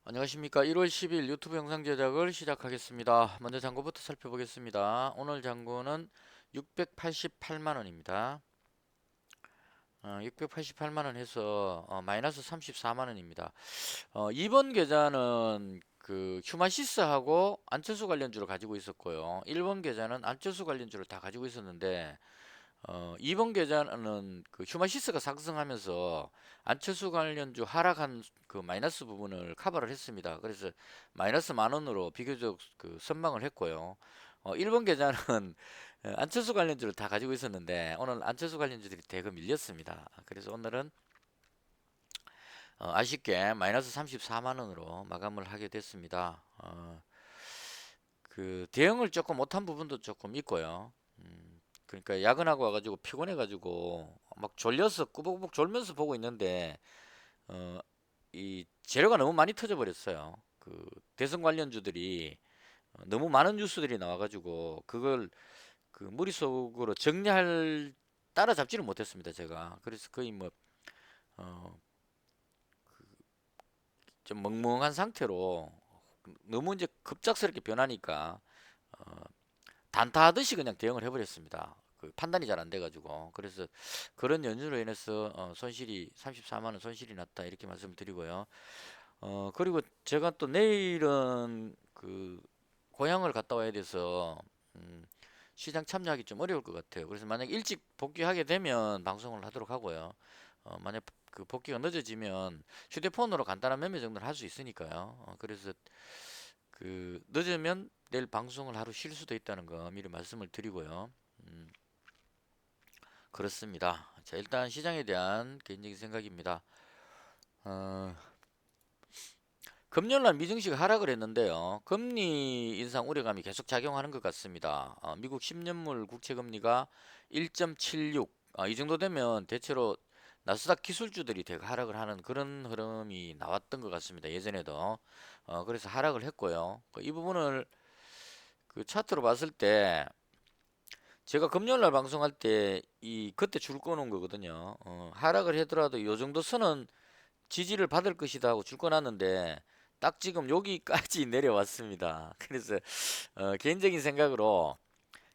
안녕하십니까. 1월 10일 유튜브 영상 제작을 시작하겠습니다. 먼저 잔고부터 살펴보겠습니다. 오늘 잔고는 688만원입니다. 688만원 해서 마이너스 34만원입니다. 이번 계좌는 그 휴마시스하고 안철수 관련주를 가지고 있었고요. 1번 계좌는 안철수 관련주를 다 가지고 있었는데 이번 계좌는 그 휴마시스가 상승하면서 안철수 관련주 하락한 그 마이너스 부분을 커버를 했습니다. 그래서 마이너스 만 원으로 비교적 그 선방을 했고요. 1번 계좌는 안철수 관련주를 다 가지고 있었는데 오늘 안철수 관련주들이 대거 밀렸습니다. 그래서 오늘은 아쉽게 마이너스 34만 원으로 마감을 하게 됐습니다. 그 대응을 조금 못한 부분도 조금 있고요. 그러니까 야근하고 와가지고 피곤해가지고 막 졸려서 꾸벅꾸벅 졸면서 보고 있는데 이 재료가 너무 많이 터져 버렸어요. 그 대선 관련주들이 너무 많은 뉴스들이 나와가지고 그걸 그 머릿속으로 정리할 따라잡지를 못했습니다. 제가 그래서 거의 뭐 어, 좀 멍멍한 상태로 너무 이제 급작스럽게 변하니까 어, 단타하듯이 그냥 대응을 해버렸습니다. 그 판단이 잘 안 돼가지고 그래서 그런 연유로 인해서 손실이 34만 원 손실이 났다 이렇게 말씀을 드리고요. 그리고 제가 또 내일은 그 고향을 갔다 와야 돼서 음, 시장 참여하기 좀 어려울 것 같아요. 그래서 만약 일찍 복귀하게 되면 방송을 하도록 하고요. 만약 그 복귀가 늦어지면 휴대폰으로 간단한 매매 정도는 할 수 있으니까요. 그래서 그 늦으면 내일 방송을 하루 쉴 수도 있다는 거 미리 말씀을 드리고요. 음, 그렇습니다. 자, 일단 시장에 대한 개인적인 생각입니다. 어, 금요일 날 미증시가 하락을 했는데요. 금리 인상 우려감이 계속 작용하는 것 같습니다. 미국 10년물 국채 금리가 1.76, 이 정도 되면 대체로 나스닥 기술주들이 되게 하락을 하는 그런 흐름이 나왔던 것 같습니다. 예전에도. 그래서 하락을 했고요. 이 부분을 그 차트로 봤을 때 제가 금요일 날 방송할 때 이 그때 줄 꺼놓은 거거든요. 하락을 하더라도 요 정도 선은 지지를 받을 것이다 하고 줄 꺼놨는데 딱 지금 여기까지 내려왔습니다. 그래서 개인적인 생각으로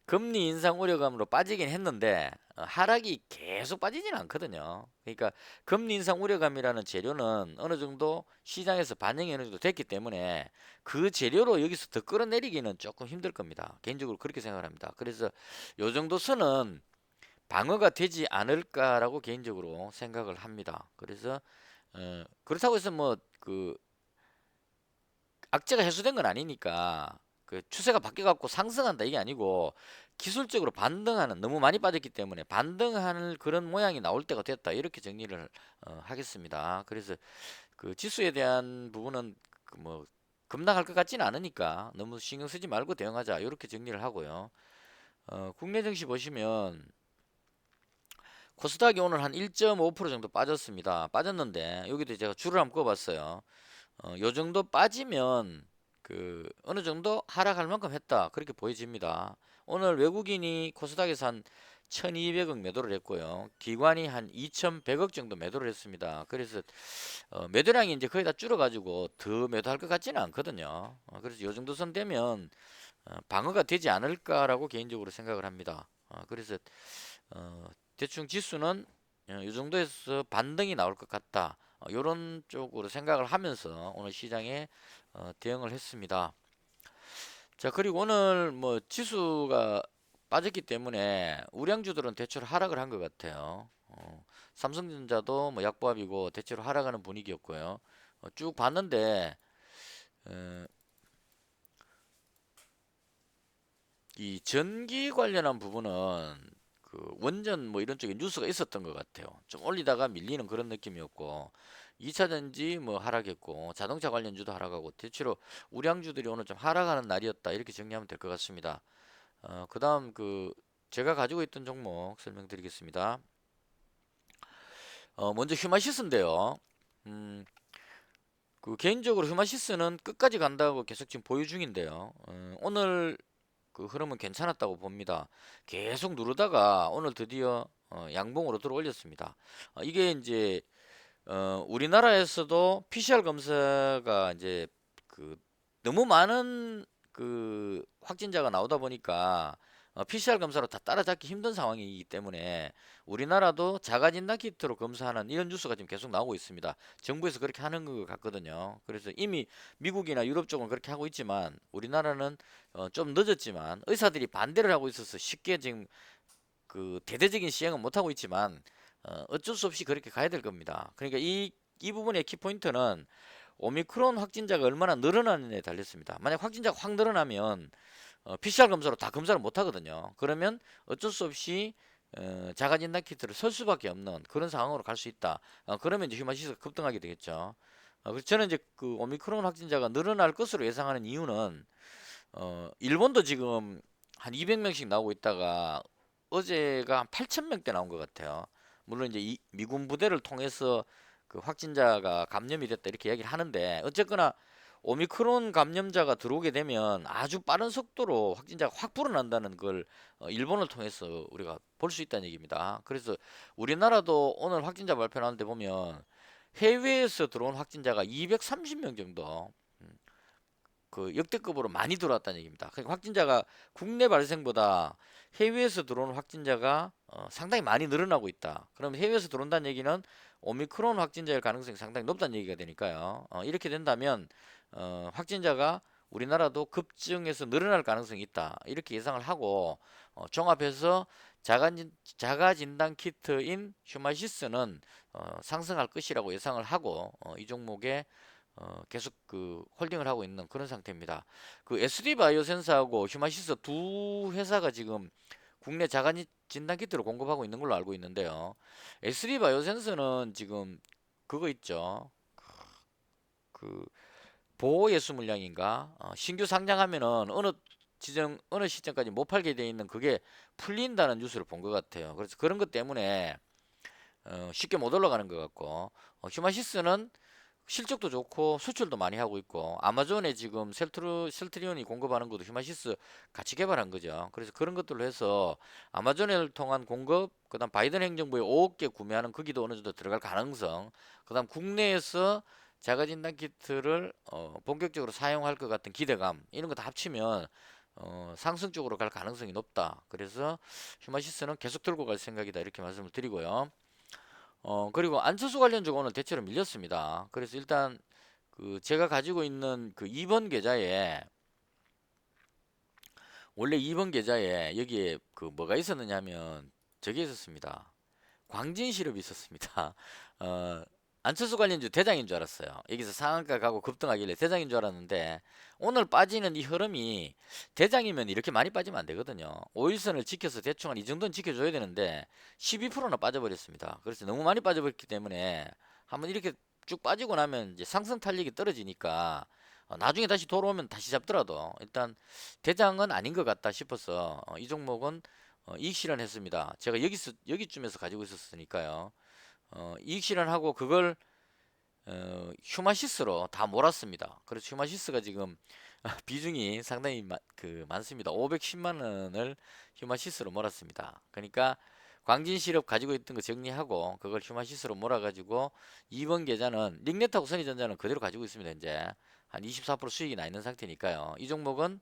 금리 인상 우려감으로 빠지긴 했는데 하락이 계속 빠지지는 않거든요. 그러니까 금리 인상 우려감이라는 재료는 어느 정도 시장에서 반영이 어느 정도 됐기 때문에 그 재료로 여기서 더 끌어내리기는 조금 힘들 겁니다. 개인적으로 그렇게 생각을 합니다. 그래서 요 정도 선은 방어가 되지 않을까라고 개인적으로 생각을 합니다. 그래서 그렇다고 해서 뭐 그 악재가 해소된 건 아니니까 그 추세가 바뀌어 갖고 상승한다 이게 아니고 기술적으로 반등하는 너무 많이 빠졌기 때문에 반등하는 그런 모양이 나올 때가 됐다 이렇게 정리를 하겠습니다. 그래서 그 지수에 대한 부분은 그뭐 급락할 것 같지는 않으니까 너무 신경 쓰지 말고 대응하자 이렇게 정리를 하고요. 국내 증시 보시면 코스닥이 오늘 한 1.5% 정도 빠졌습니다. 빠졌는데 여기도 제가 줄을 한번 그어봤어요. 요 정도 빠지면 그 어느 정도 하락할 만큼 했다 그렇게 보여집니다. 오늘 외국인이 코스닥에서 한 1200억 매도를 했고요. 기관이 한 2100억 정도 매도를 했습니다. 그래서 매도량이 이제 거의 다 줄어가지고 더 매도할 것 같지는 않거든요. 그래서 요 정도 선 되면 방어가 되지 않을까라고 개인적으로 생각을 합니다. 그래서 대충 지수는 이 정도에서 반등이 나올 것 같다. 이런 쪽으로 생각을 하면서 오늘 시장에 대응을 했습니다. 자, 그리고 오늘 뭐 지수가 빠졌기 때문에 우량주들은 대체로 하락을 한 것 같아요. 삼성전자도 뭐 약보합이고 대체로 하락하는 분위기였고요. 쭉 봤는데 어, 이 전기 관련한 부분은 그 원전 뭐 이런 쪽에 뉴스가 있었던 것 같아요. 좀 올리다가 밀리는 그런 느낌이었고 2차 전지 뭐 하락했고 자동차 관련주도 하락하고 대체로 우량주들이 오늘 좀 하락하는 날이었다 이렇게 정리하면 될 것 같습니다. 그다음 그 제가 가지고 있던 종목 설명드리겠습니다. 먼저 휴마시스인데요. 음, 그 개인적으로 휴마시스는 끝까지 간다고 계속 지금 보유 중인데요. 오늘 그 흐름은 괜찮았다고 봅니다. 계속 누르다가 오늘 드디어 양봉으로 들어 올렸습니다. 이게 이제 우리나라에서도 PCR 검사가 이제 그 너무 많은 그 확진자가 나오다 보니까 PCR 검사로 다 따라잡기 힘든 상황이기 때문에 우리나라도 자가진단 키트로 검사하는 이런 뉴스가 지금 계속 나오고 있습니다. 정부에서 그렇게 하는 것 같거든요. 그래서 이미 미국이나 유럽 쪽은 그렇게 하고 있지만 우리나라는 좀 늦었지만 의사들이 반대를 하고 있어서 쉽게 지금 그 대대적인 시행은 못 하고 있지만 어쩔 수 없이 그렇게 가야 될 겁니다. 그러니까 이 부분의 키포인트는 오미크론 확진자가 얼마나 늘어나느냐에 달렸습니다. 만약 확진자가 확 늘어나면 PCR 검사로 다 검사를 못 하거든요. 그러면 어쩔 수 없이 자가진단 키트를 설 수밖에 없는 그런 상황으로 갈 수 있다. 그러면 이제 휴마시스가 급등하게 되겠죠. 그래서 저는 이제 그 오미크론 확진자가 늘어날 것으로 예상하는 이유는 일본도 지금 한 200명씩 나오고 있다가 어제가 한 8,000명대 나온 것 같아요. 물론 이제 미군 부대를 통해서 그 확진자가 감염이 됐다 이렇게 이야기를 하는데 어쨌거나 오미크론 감염자가 들어오게 되면 아주 빠른 속도로 확진자가 확 불어난다는 걸 일본을 통해서 우리가 볼 수 있다는 얘기입니다. 그래서 우리나라도 오늘 확진자 발표 나오는데 보면 해외에서 들어온 확진자가 230명 정도 그 역대급으로 많이 들어왔다는 얘기입니다. 그러니까 확진자가 국내 발생보다 해외에서 들어오는 확진자가 상당히 많이 늘어나고 있다. 그럼 해외에서 들어온다는 얘기는 오미크론 확진자일 가능성이 상당히 높다는 얘기가 되니까요. 이렇게 된다면 확진자가 우리나라도 급증해서 늘어날 가능성이 있다. 이렇게 예상을 하고 종합해서 자가진단 키트인 휴마시스는 상승할 것이라고 예상을 하고 이 종목에 계속 그 홀딩을 하고 있는 그런 상태입니다. 그 SD 바이오센스하고 휴마시스 두 회사가 지금 국내 자가 진단 키트를 공급하고 있는 걸로 알고 있는데요. SD 바이오센스는 지금 그거 있죠. 그 보호예수 물량인가? 신규 상장하면은 어느 시점까지 못 팔게 돼 있는 그게 풀린다는 뉴스를 본 것 같아요. 그래서 그런 것 때문에 쉽게 못 올라가는 것 같고 휴마시스는 실적도 좋고 수출도 많이 하고 있고 아마존에 지금 셀트리온이 공급하는 것도 휴마시스 같이 개발한 거죠. 그래서 그런 것들로 해서 아마존을 통한 공급, 그다음 바이든 행정부의 5억 개 구매하는 거기도 어느 정도 들어갈 가능성, 그다음 국내에서 자가진단 키트를 본격적으로 사용할 것 같은 기대감 이런 거 다 합치면 상승 쪽으로 갈 가능성이 높다. 그래서 휴마시스는 계속 들고 갈 생각이다 이렇게 말씀을 드리고요. 그리고 안철수 관련주가 오늘 대체로 밀렸습니다. 그래서 일단 그 제가 가지고 있는 그 2번 계좌에 원래 2번 계좌에 여기에 그 뭐가 있었느냐 하면 저게 있었습니다. 광진 시럽이 있었습니다. 어, 안철수 관련주 대장인 줄 알았어요. 여기서 상한가 가고 급등하길래 대장인 줄 알았는데 오늘 빠지는 이 흐름이 대장이면 이렇게 많이 빠지면 안 되거든요. 5일선을 지켜서 대충 한 이 정도는 지켜줘야 되는데 12%나 빠져버렸습니다. 그래서 너무 많이 빠져버렸기 때문에 한번 이렇게 쭉 빠지고 나면 이제 상승 탄력이 떨어지니까 나중에 다시 돌아오면 다시 잡더라도 일단 대장은 아닌 것 같다 싶어서 이 종목은 이익 실현했습니다. 제가 여기쯤에서 가지고 있었으니까요. 이익 실현하고 그걸 휴마시스로 다 몰았습니다. 그래서 휴마시스가 지금 비중이 상당히 많습니다. 510만 원을 휴마시스로 몰았습니다. 그러니까 광진 시럽 가지고 있던 거 정리하고 그걸 휴마시스로 몰아가지고 2번 계좌는 링넷하고 선의전자는 그대로 가지고 있습니다. 이제 한 24% 수익이 나 있는 상태니까요. 이 종목은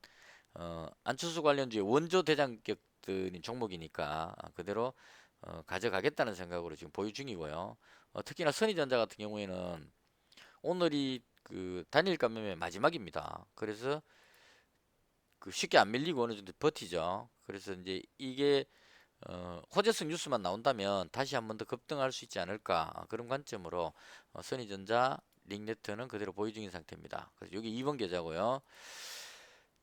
안철수 관련주의 원조 대장격들인 종목이니까 그대로 가져가겠다는 생각으로 지금 보유 중이고요. 특히나 선의전자 같은 경우에는 오늘이 그 단일 감염의 마지막입니다. 그래서 그 쉽게 안 밀리고 어느 정도 버티죠. 그래서 이제 이게 호재성 뉴스만 나온다면 다시 한 번 더 급등할 수 있지 않을까 그런 관점으로 선의전자, 링네트는 그대로 보유 중인 상태입니다. 그래서 여기 2번 계좌고요.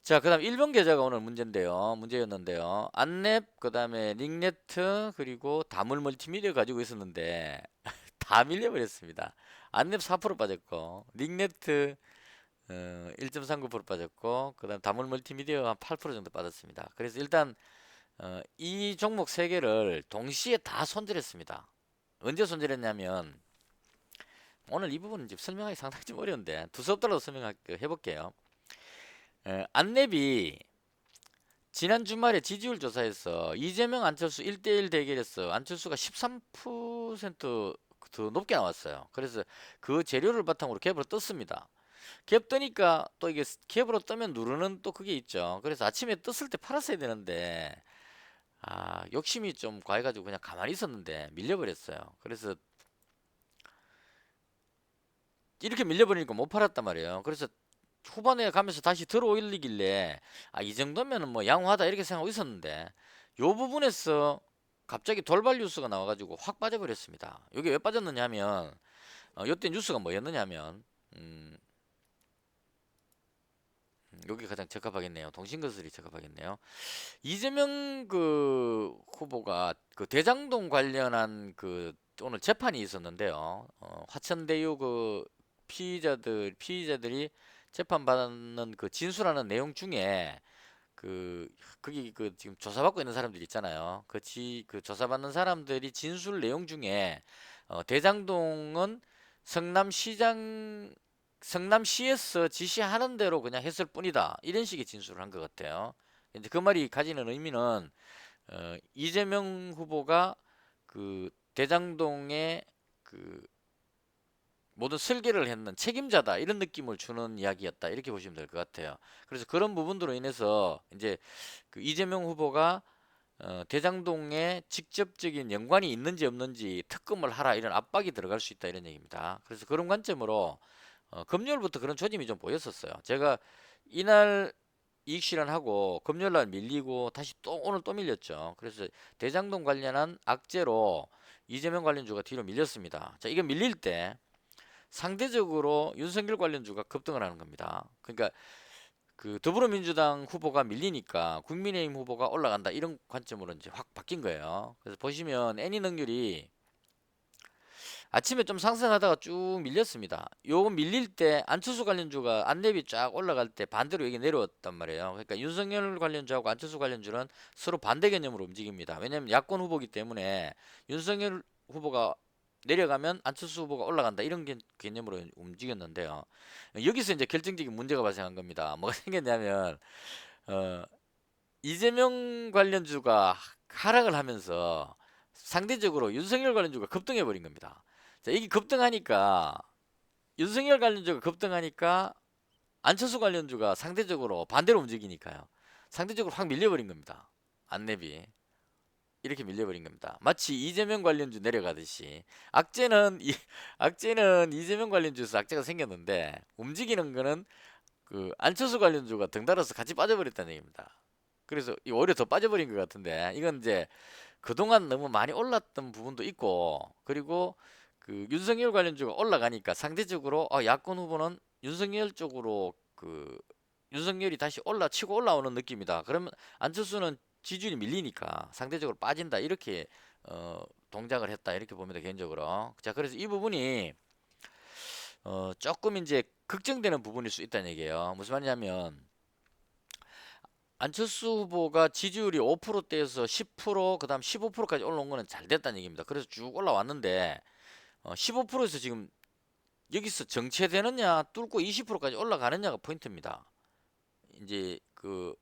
자, 그다음 1번 계좌가 오늘 문제였는데요. 안랩, 그다음에 링네트, 그리고 다물 멀티미디어 가지고 있었는데 다 밀려버렸습니다. 안랩 4% 빠졌고, 링네트 1.39% 빠졌고, 그다음 다물 멀티미디어 한 8% 정도 빠졌습니다. 그래서 일단 이 종목 세 개를 동시에 다 손절했습니다. 언제 손절했냐면 오늘 이 부분은 지금 설명하기 상당히 좀 어려운데 두 수업 달라도 해볼게요. 안랩이 지난 주말에 지지율 조사에서 이재명 안철수 1대1 대결에서 안철수가 13% 더 높게 나왔어요. 그래서 그 재료를 바탕으로 갭으로 떴습니다. 갭 뜨니까 또 이게 갭으로 뜨면 누르는 또 그게 있죠. 그래서 아침에 떴을 때 팔았어야 되는데 욕심이 좀 과해가지고 그냥 가만히 있었는데 밀려버렸어요. 그래서 이렇게 밀려버리니까 못 팔았단 말이에요. 그래서 후반에 가면서 다시 들어 올리길래 이 정도면은 뭐 양호하다 이렇게 생각하고 있었는데 요 부분에서 갑자기 돌발 뉴스가 나와가지고 확 빠져버렸습니다. 이게 왜 빠졌느냐 하면 요때 뉴스가 뭐였느냐 하면 여기 가장 적합하겠네요. 동신건설이 적합하겠네요. 이재명 그 후보가 그 대장동 관련한 그 오늘 재판이 있었는데요. 화천대유 그 피의자들이 재판받는 그 진술하는 내용 중에 거기 그 지금 조사받고 있는 사람들 있잖아요. 그 조사받는 사람들이 진술 내용 중에 대장동은 성남시장 성남시에서 지시하는 대로 그냥 했을 뿐이다. 이런 식의 진술을 한 것 같아요. 이제 그 말이 가지는 의미는 이재명 후보가 그 대장동의 그 모든 설계를 했는 책임자다 이런 느낌을 주는 이야기였다 이렇게 보시면 될 것 같아요. 그래서 그런 부분으로 인해서 이제 그 이재명 후보가 대장동에 직접적인 연관이 있는지 없는지 특검을 하라 이런 압박이 들어갈 수 있다 이런 얘기입니다. 그래서 그런 관점으로 금요일부터 그런 조짐이 좀 보였었어요. 제가 이날 이익 실현하고 금요일날 밀리고 다시 또 오늘 또 밀렸죠. 그래서 대장동 관련한 악재로 이재명 관련주가 뒤로 밀렸습니다. 자, 이게 밀릴 때 상대적으로 윤석열 관련주가 급등을 하는 겁니다. 그러니까 그 더불어민주당 후보가 밀리니까 국민의힘 후보가 올라간다 이런 관점으로 이제 확 바뀐 거예요. 그래서 보시면 애니 능률이 아침에 좀 상승하다가 쭉 밀렸습니다. 요거 밀릴 때 안철수 관련주가 안랩이 쫙 올라갈 때 반대로 여기 내려왔단 말이에요. 그러니까 윤석열 관련주하고 안철수 관련주는 서로 반대 개념으로 움직입니다. 왜냐하면 야권 후보기 때문에 윤석열 후보가 내려가면 안철수 후보가 올라간다 이런 개념으로 움직였는데요. 여기서 이제 결정적인 문제가 발생한 겁니다. 뭐가 생겼냐면 어, 이재명 관련주가 하락을 하면서 상대적으로 윤석열 관련주가 급등해 버린 겁니다. 자, 이게 급등하니까 윤석열 관련주가 급등하니까 안철수 관련주가 상대적으로 반대로 움직이니까요. 상대적으로 확 밀려버린 겁니다. 안랩이 이렇게 밀려버린 겁니다. 마치 이재명 관련주 내려가듯이 악재는 이재명 관련주에서 악재가 생겼는데 움직이는 거는 그 안철수 관련주가 등달아서 같이 빠져버렸다는 얘기입니다. 그래서 오히려 더 빠져버린 것 같은데 이건 이제 그동안 너무 많이 올랐던 부분도 있고 그리고 그 윤석열 관련주가 올라가니까 상대적으로 야권 후보는 윤석열 쪽으로 윤석열이 다시 치고 올라오는 느낌이다. 그러면 안철수는 지지율이 밀리니까 상대적으로 빠진다. 이렇게 동작을 했다. 이렇게 봅니다. 개인적으로. 자, 그래서 이 부분이 조금 이제 걱정되는 부분일 수 있다는 얘기예요. 무슨 말이냐면 안철수 후보가 지지율이 5%대에서 10%, 그다음 15%까지 올라온 거는 잘 됐다는 얘기입니다. 그래서 쭉 올라왔는데 15%에서 지금 여기서 정체되느냐, 뚫고 20%까지 올라가느냐가 포인트입니다. 이제 그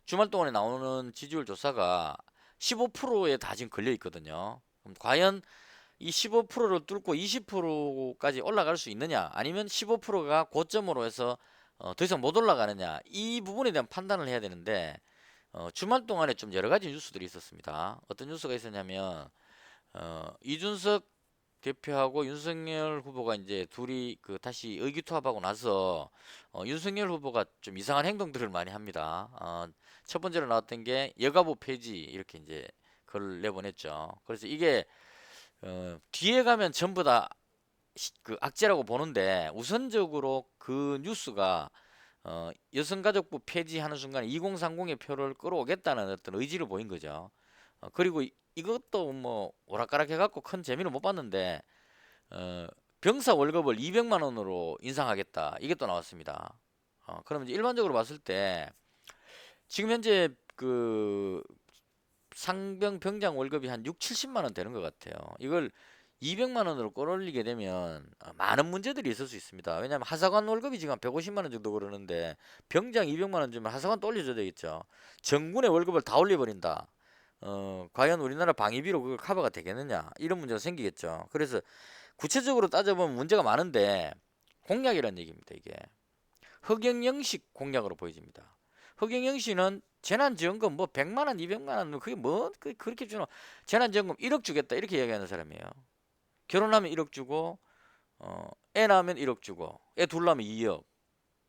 주말 동안에 나오는 지지율 조사가 15%에 다 지금 걸려 있거든요. 그럼 과연 이 15%를 뚫고 20%까지 올라갈 수 있느냐, 아니면 15%가 고점으로 해서 더 이상 못 올라가느냐, 이 부분에 대한 판단을 해야 되는데 주말 동안에 좀 여러 가지 뉴스들이 있었습니다. 어떤 뉴스가 있었냐면 이준석 대표하고 윤석열 후보가 이제 둘이 다시 의기투합하고 나서 윤석열 후보가 좀 이상한 행동들을 많이 합니다. 첫 번째로 나왔던 게 여가부 폐지 이렇게 이제 글을 내보냈죠. 그래서 이게 뒤에 가면 전부 다 그 악재라고 보는데 우선적으로 그 뉴스가 여성가족부 폐지하는 순간 2030의 표를 끌어오겠다는 어떤 의지를 보인 거죠. 그리고 이것도 뭐 오락가락 해갖고 큰 재미를 못 봤는데 병사 월급을 200만 원으로 인상하겠다 이게 또 나왔습니다. 그러면 이제 일반적으로 봤을 때 지금 현재 그 상병 병장 월급이 한 6, 70만 원 되는 것 같아요. 이걸 200만 원으로 끌어올리게 되면 많은 문제들이 있을 수 있습니다. 왜냐하면 하사관 월급이 지금 한 150만 원 정도 그러는데 병장 200만 원 주면 하사관 또 올려줘야 되겠죠. 정군의 월급을 다 올려버린다. 과연 우리나라 방위비로 그걸 커버가 되겠느냐 이런 문제가 생기겠죠. 그래서 구체적으로 따져보면 문제가 많은데 공약이란 얘기입니다. 이게 허경영식 공약으로 보여집니다. 허경영 씨는 재난지원금 뭐 100만 원, 200만 원 그게 뭐 그렇게 주노. 재난지원금 1억 주겠다 이렇게 이야기하는 사람이에요. 결혼하면 1억 주고 애 낳으면 1억 주고 애 둘 낳으면 2억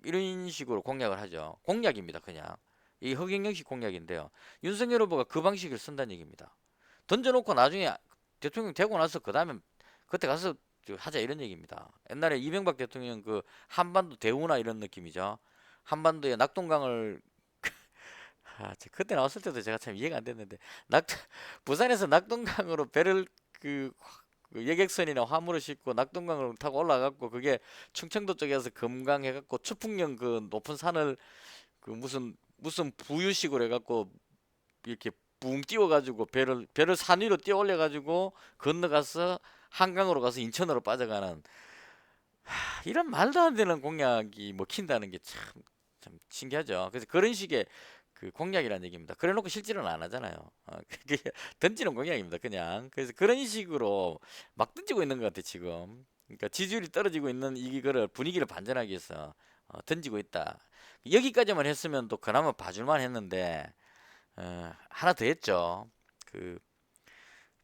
이런 식으로 공약을 하죠. 공약입니다. 그냥 이 허경영식 공약인데요. 윤석열 후보가 그 방식을 쓴다는 얘기입니다. 던져놓고 나중에 대통령 되고 나서 그 다음에 그때 가서 하자 이런 얘기입니다. 옛날에 이명박 대통령 그 한반도 대우나 이런 느낌이죠. 한반도에 낙동강을 그때 나왔을 때도 제가 참 이해가 안 됐는데 낙 부산에서 낙동강으로 배를 그 여객선이나 화물을 싣고 낙동강을 타고 올라갔고 그게 충청도 쪽에서 금강 해갖고 추풍령 그 높은 산을 그 무슨 부유식으로 해갖고 이렇게 붕 띄워가지고 배를 산 위로 띄워 올려가지고 건너가서 한강으로 가서 인천으로 빠져가는 이런 말도 안 되는 공약이 먹힌다는 게 참 신기하죠. 그래서 그런 식의 그 공약이라는 얘기입니다. 그래놓고 실제로는 안 하잖아요. 그게 던지는 공약입니다. 그냥 그래서 그런 식으로 막 던지고 있는 것 같아 지금. 그러니까 지지율이 떨어지고 있는 이거를 분위기를 반전하기 위해서 던지고 있다. 여기까지만 했으면 또 그나마 봐줄만 했는데 하나 더 했죠. 그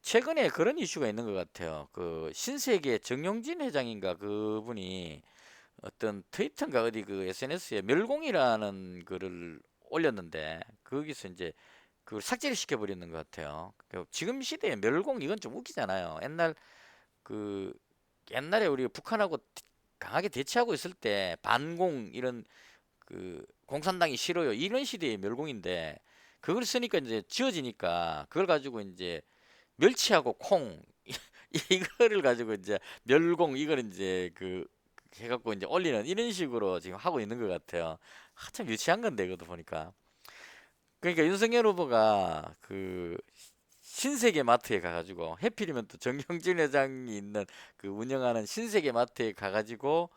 최근에 그런 이슈가 있는 것 같아요. 그 신세계 정용진 회장인가 그분이 어떤 트위터인가 어디 그 SNS에 멸공이라는 글을 올렸는데 거기서 이제 그걸 삭제를 시켜버리는 것 같아요. 그 지금 시대에 멸공 이건 좀 웃기잖아요. 그 옛날에 우리 북한하고 강하게 대치하고 있을 때 반공 이런 그 공산당이 싫어요 이런 시대의 멸공인데 그걸 쓰니까 이제 지워지니까 그걸 가지고 이제 멸치하고 콩 이거를 가지고 이제 멸공 이걸 이제 그 해갖고 이제 올리는 이런 식으로 지금 하고 있는 것 같아요. 참 유치한 건데 그것도 보니까. 그러니까 윤석열 후보가 그 신세계 마트에 가가지고 해필이면 또 정경진 회장이 있는 그 운영하는 신세계 마트에 가가지고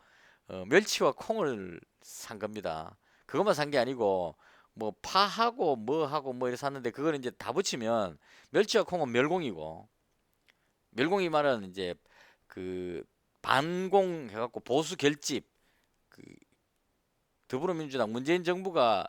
멸치와 콩을 산 겁니다. 그것만 산 게 아니고 뭐 파하고 뭐하고 뭐 이렇게 샀는데 그걸 이제 다 붙이면 멸치와 콩은 멸공이고 멸공이 말은 이제 그 반공 해갖고 보수 결집 그 더불어민주당 문재인 정부가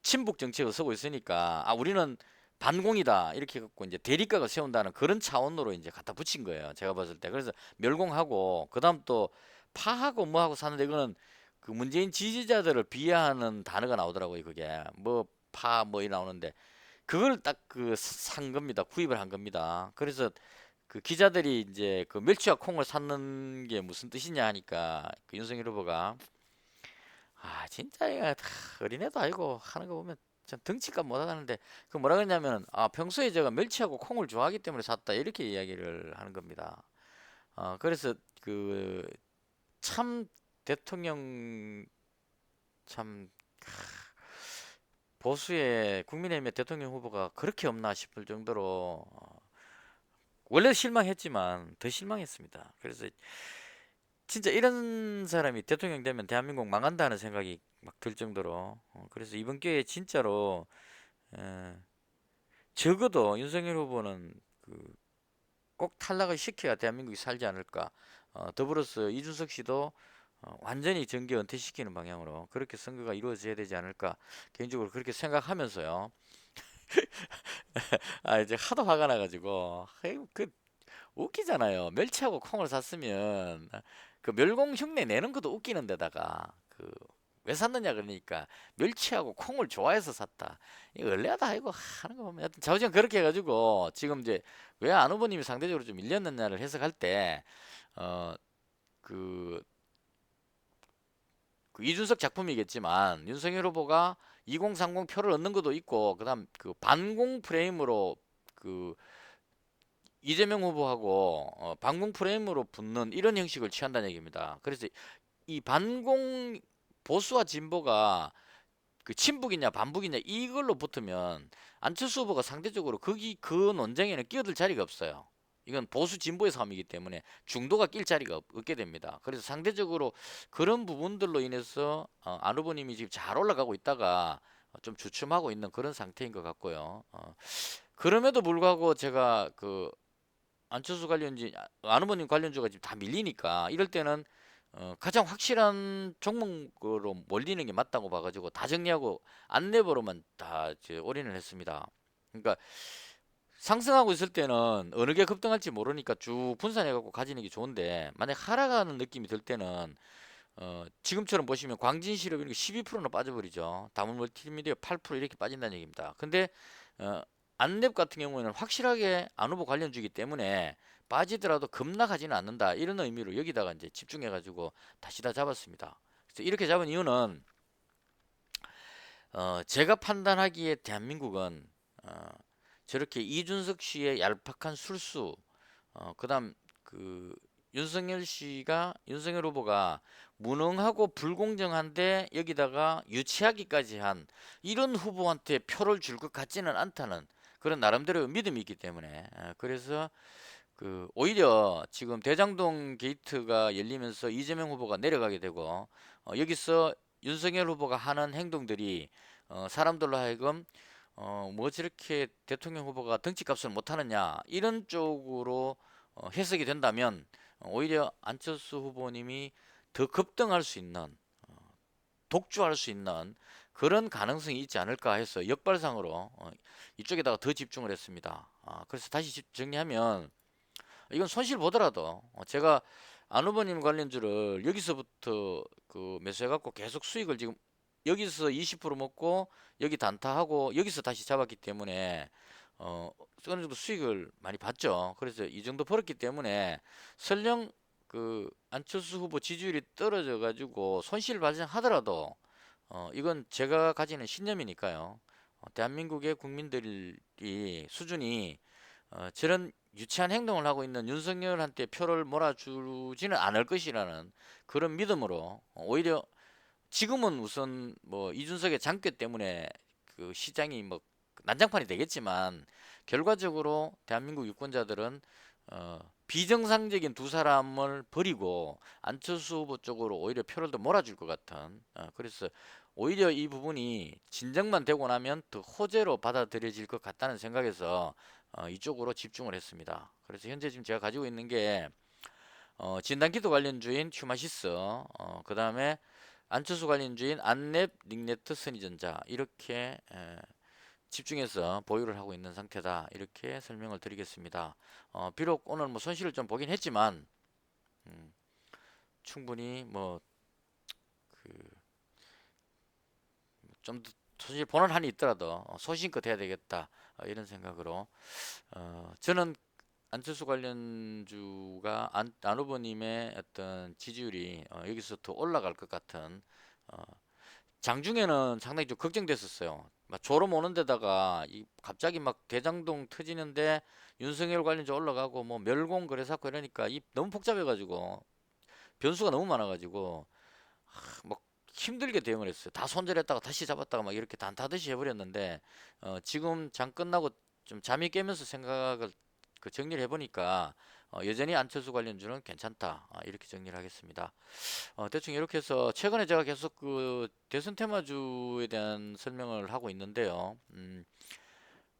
친북 정책을 쓰고 있으니까 우리는 반공이다 이렇게 해갖고 이제 대립각을 세운다는 그런 차원으로 이제 갖다 붙인 거예요. 제가 봤을 때 그래서 멸공하고 그다음 또 파하고 뭐하고 사는데 이거는 그 문재인 지지자들을 비하하는 단어가 나오더라고요. 그게 뭐 파 뭐 이 나오는데 그걸 딱 그 산 겁니다. 구입을 한 겁니다. 그래서 그 기자들이 이제 그 멸치와 콩을 샀는 게 무슨 뜻이냐 하니까 그 윤석열 후보가 진짜 이거 어린애도 아니고 하는 거 보면 참 덩치값 못하다는데 그 뭐라 그러냐면 평소에 제가 멸치하고 콩을 좋아하기 때문에 샀다 이렇게 이야기를 하는 겁니다. 그래서 그 참 대통령 참 보수의 국민의힘의 대통령 후보가 그렇게 없나 싶을 정도로 원래 실망했지만 더 실망했습니다. 그래서 진짜 이런 사람이 대통령 되면 대한민국 망한다는 생각이 막 들 정도로 그래서 이번 기회에 진짜로 에, 적어도 윤석열 후보는 그 꼭 탈락을 시켜야 대한민국이 살지 않을까. 더불어서 이준석 씨도 완전히 정계 은퇴시키는 방향으로 그렇게 선거가 이루어져야 되지 않을까 개인적으로 그렇게 생각하면서요. 이제 하도 화가 나가지고 그 웃기잖아요. 멸치하고 콩을 샀으면 그 멸공 흉내 내는 것도 웃기는 데다가 그 왜 샀느냐 그러니까 멸치하고 콩을 좋아해서 샀다. 이거 얼레하다 이거 하는 거 보면 하여튼 자우지간 그렇게 해가지고 지금 이제 왜 안 후보님이 상대적으로 좀 밀렸느냐를 해석할 때 그 이준석 작품이겠지만 윤석열 후보가 2030 표를 얻는 것도 있고 그다음 그 반공 프레임으로 그 이재명 후보하고 반공 프레임으로 붙는 이런 형식을 취한다는 얘기입니다. 그래서 이 반공 보수와 진보가 그 친북이냐 반북이냐 이걸로 붙으면 안철수 후보가 상대적으로 거기 그 논쟁에는 끼어들 자리가 없어요. 이건 보수 진보의 싸움이기 때문에 중도가 낄 자리가 없게 됩니다. 그래서 상대적으로 그런 부분들로 인해서 안 후보님이 지금 잘 올라가고 있다가 좀 주춤하고 있는 그런 상태인 것 같고요. 그럼에도 불구하고 제가 그 안철수 관련주, 안 후보님 관련주가 지금 다 밀리니까 이럴 때는 가장 확실한 종목으로 몰리는 게 맞다고 봐가지고 다 정리하고 안내버로만 다 이제 올인을 했습니다. 그러니까 상승하고 있을 때는 어느 게 급등할지 모르니까 쭉 분산해갖고 가지는 게 좋은데, 만약 하락하는 느낌이 들 때는 지금처럼 보시면 광진실업 이런 게 12%나 빠져버리죠. 다문멀티미디어 8% 이렇게 빠진다는 얘기입니다. 근데 어, 안랩 같은 경우에는 확실하게 안 후보 관련주기 때문에 빠지더라도 급락하지는 않는다, 이런 의미로 여기다가 이제 집중해가지고 다시 다 잡았습니다. 그래서 이렇게 잡은 이유는 제가 판단하기에 대한민국은 저렇게 이준석 씨의 얄팍한 술수, 그다음 그 윤석열 후보가 무능하고 불공정한데 여기다가 유치하기까지 한 이런 후보한테 표를 줄 것 같지는 않다는 그런 나름대로 믿음이 있기 때문에, 그래서 그 오히려 지금 대장동 게이트가 열리면서 이재명 후보가 내려가게 되고, 여기서 윤석열 후보가 하는 행동들이 사람들로 하여금 뭐 저렇게 대통령 후보가 덩치값을 못하느냐 이런 쪽으로 해석이 된다면, 오히려 안철수 후보님이 더 급등할 수 있는, 독주할 수 있는 그런 가능성이 있지 않을까 해서 역발상으로 이쪽에다가 더 집중을 했습니다. 그래서 다시 정리하면, 이건 손실 보더라도 제가 안 후보님 관련주를 여기서부터 그 매수해갖고 계속 수익을 지금 여기서 20% 먹고 여기 단타하고 여기서 다시 잡았기 때문에 어느 정도 수익을 많이 봤죠. 그래서 이 정도 벌었기 때문에 설령 그 안철수 후보 지지율이 떨어져 가지고 손실 발생하더라도 이건 제가 가지는 신념이니까요. 대한민국의 국민들이 수준이 저런 유치한 행동을 하고 있는 윤석열한테 표를 몰아주지는 않을 것이라는 그런 믿음으로, 오히려 지금은 우선 뭐 이준석의 장교 때문에 그 시장이 뭐 난장판이 되겠지만, 결과적으로 대한민국 유권자들은 비정상적인 두 사람을 버리고 안철수 후보 쪽으로 오히려 표를 더 몰아줄 것 같은, 그래서 오히려 이 부분이 진정만 되고 나면 더 호재로 받아들여질 것 같다는 생각에서 이쪽으로 집중을 했습니다. 그래서 현재 지금 제가 가지고 있는 게 진단키트 관련주인 휴마시스, 그 다음에 안철수 관련주인 안랩, 닉네트, 선의전자, 이렇게 집중해서 보유를 하고 있는 상태다, 이렇게 설명을 드리겠습니다. 비록 오늘 뭐 손실을 좀 보긴 했지만 충분히 뭐 그 좀 손실 보는 한이 있더라도 소신껏 해야 되겠다, 이런 생각으로 저는 안철수 관련주가 안 후보님의 어떤 지지율이 여기서 더 올라갈 것 같은, 어, 장중에는 상당히 좀 걱정됐었어요. 막 졸음 오는 데다가 갑자기 막 대장동 터지는데 윤석열 관련주 올라가고 뭐 멸공 거래사고 이러니까 이 너무 복잡해가지고 변수가 너무 많아가지고 막 힘들게 대응을 했어요. 다 손절했다가 다시 잡았다가 막 이렇게 단타듯이 해버렸는데, 지금 장 끝나고 좀 잠이 깨면서 생각을 그 정리를 해보니까 여전히 안철수 관련주는 괜찮다, 이렇게 정리를 하겠습니다. 대충 이렇게 해서 최근에 제가 계속 그 대선 테마주에 대한 설명을 하고 있는데요.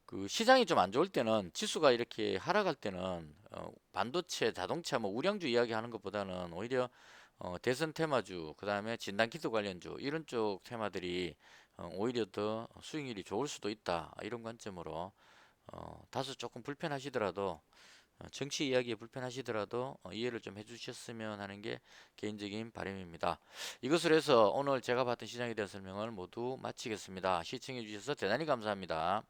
그 시장이 좀 안 좋을 때는, 지수가 이렇게 하락할 때는 반도체, 자동차, 뭐 우량주 이야기하는 것보다는 오히려 대선 테마주, 그 다음에 진단키트 관련주 이런 쪽 테마들이 오히려 더 수익률이 좋을 수도 있다, 이런 관점으로 다소 조금 불편하시더라도, 정치 이야기에 불편하시더라도 이해를 좀 해주셨으면 하는 게 개인적인 바람입니다. 이것을 해서 오늘 제가 봤던 시장에 대한 설명을 모두 마치겠습니다. 시청해 주셔서 대단히 감사합니다.